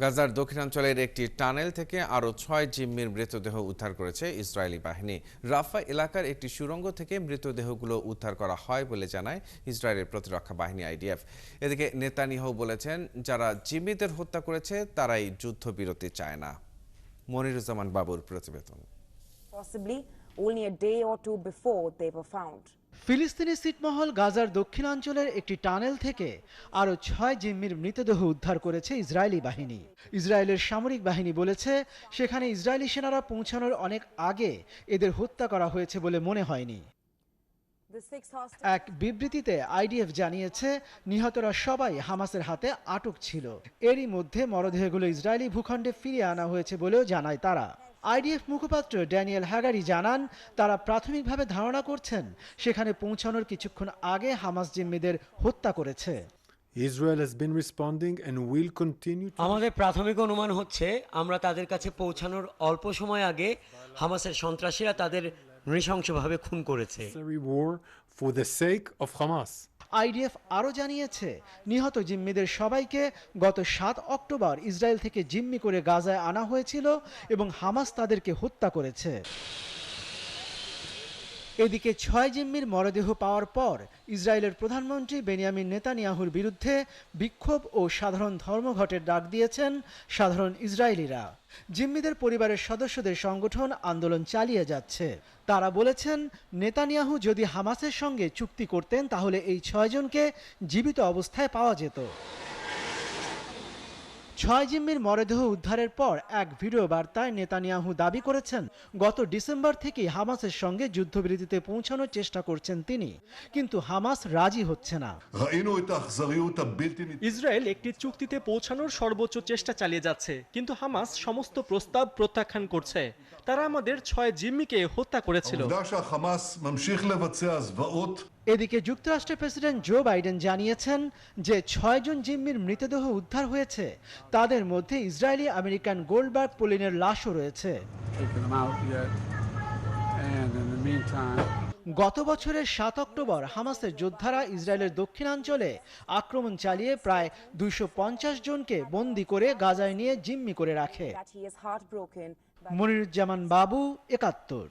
গাজার দক্ষিণাঞ্চলের একটি টানেল থেকে আরও ৬ জিম্মির মৃতদেহ উদ্ধার করেছে ইসরায়েলি বাহিনী। রাফা এলাকার একটি সুড়ঙ্গ থেকে মৃতদেহগুলো উদ্ধার করা হয় বলে জানায় ইসরায়েলের প্রতিরক্ষা বাহিনী আইডিএফ। এদিকে নেতানিয়াহু বলেছেন, যারা জিম্মিদের হত্যা করেছে তারাই যুদ্ধবিরতি চায় না। মনিরুজ্জামান বাবুর প্রতিবেদন। Possibly only a day or two before they were found. ফিলিস্তিনি ছিটমহল গাজার দক্ষিণাঞ্চলের একটি টানেল থেকে আরও ৬ জিম্মির মৃতদেহ উদ্ধার করেছে ইসরায়েলি বাহিনী। ইসরায়েলের সামরিক বাহিনী বলেছে, সেখানে ইসরায়েলি সেনারা পৌঁছানোর অনেক আগে এদের হত্যা করা হয়েছে বলে মনে হয়নি। এক বিবৃতিতে আইডিএফ জানিয়েছে, নিহতরা সবাই হামাসের হাতে আটক ছিল। এরই মধ্যে মরদেহগুলো ইসরায়েলি ভূখণ্ডে ফিরিয়ে আনা হয়েছে বলেও জানায় তারা। আইডিএফ মুখপাত্র ড্যানিয়েল হ্যাগারি জানান, তারা প্রাথমিকভাবে ধারণা করছেন সেখানে পৌঁছানোর কিছুক্ষণ আগে হামাস জিম্মিদের হত্যা করেছে। আমাদের প্রাথমিক অনুমান হচ্ছে, আমরা তাদের কাছে পৌঁছানোর অল্প সময় আগে হামাসের সন্ত্রাসীরা তাদের নৃশংসভাবে খুন করেছে। আইডিএফ আরও জানিয়েছে, নিহত জিম্মিদের সবাইকে গত ৭ অক্টোবর ইসরায়েল থেকে জিম্মি করে গাজায় আনা হয়েছিল এবং হামাস তাদেরকে হত্যা করেছে। এদিকে ৬ জিম্মির মরদেহ পাওয়ার পর ইসরায়েলের প্রধানমন্ত্রী বেনিয়ামিন নেতানিয়াহুর বিরুদ্ধে বিক্ষোভ ও সাধারণ ধর্মঘটের ডাক দিয়েছেন সাধারণ ইসরায়েলিরা। জিম্মিদের পরিবারের সদস্যদের সংগঠন আন্দোলন চালিয়ে যাচ্ছে। তারা বলেছেন, নেতানিয়াহু যদি হামাসের সঙ্গে চুক্তি করতেন তাহলে এই ৬ জনকে জীবিত অবস্থায় পাওয়া যেত। ৬ জিম্মির মরদেহ উদ্ধারের পর এক ভিডিও বার্তায় নেতানিয়াহু দাবি করেছেন, গত ডিসেম্বর থেকেই হামাসের সঙ্গে যুদ্ধবিরতিতে পৌঁছানোর চেষ্টা করছেন তিনি, কিন্তু হামাস রাজি হচ্ছে না। ইসরায়েল একটি চুক্তিতে পৌঁছানোর সর্বোচ্চ চেষ্টা চালিয়ে যাচ্ছে, কিন্তু হামাস সমস্ত প্রস্তাব প্রত্যাখ্যান করছে। তারা আমাদের ৬ জিম্মিকে হত্যা করেছিল। এদিকে যুক্তরাষ্ট্রের প্রেসিডেন্ট জো বাইডেন জানিয়েছেন যে ৬ জন জিম্মির মৃতদেহ উদ্ধার হয়েছে, তাদের মধ্যে ইসরায়েলি আমেরিকান গোল্ডবার্গ পোলিনের লাশও রয়েছে। গত বছরের ৭ অক্টোবর হামাসের যোদ্ধারা ইসরায়েলের দক্ষিণাঞ্চলে আক্রমণ চালিয়ে প্রায় ২৫০ জনকে বন্দী করে গাজায় নিয়ে জিম্মি করে রাখে। মনিরুজ্জামান বাবু, ৭১।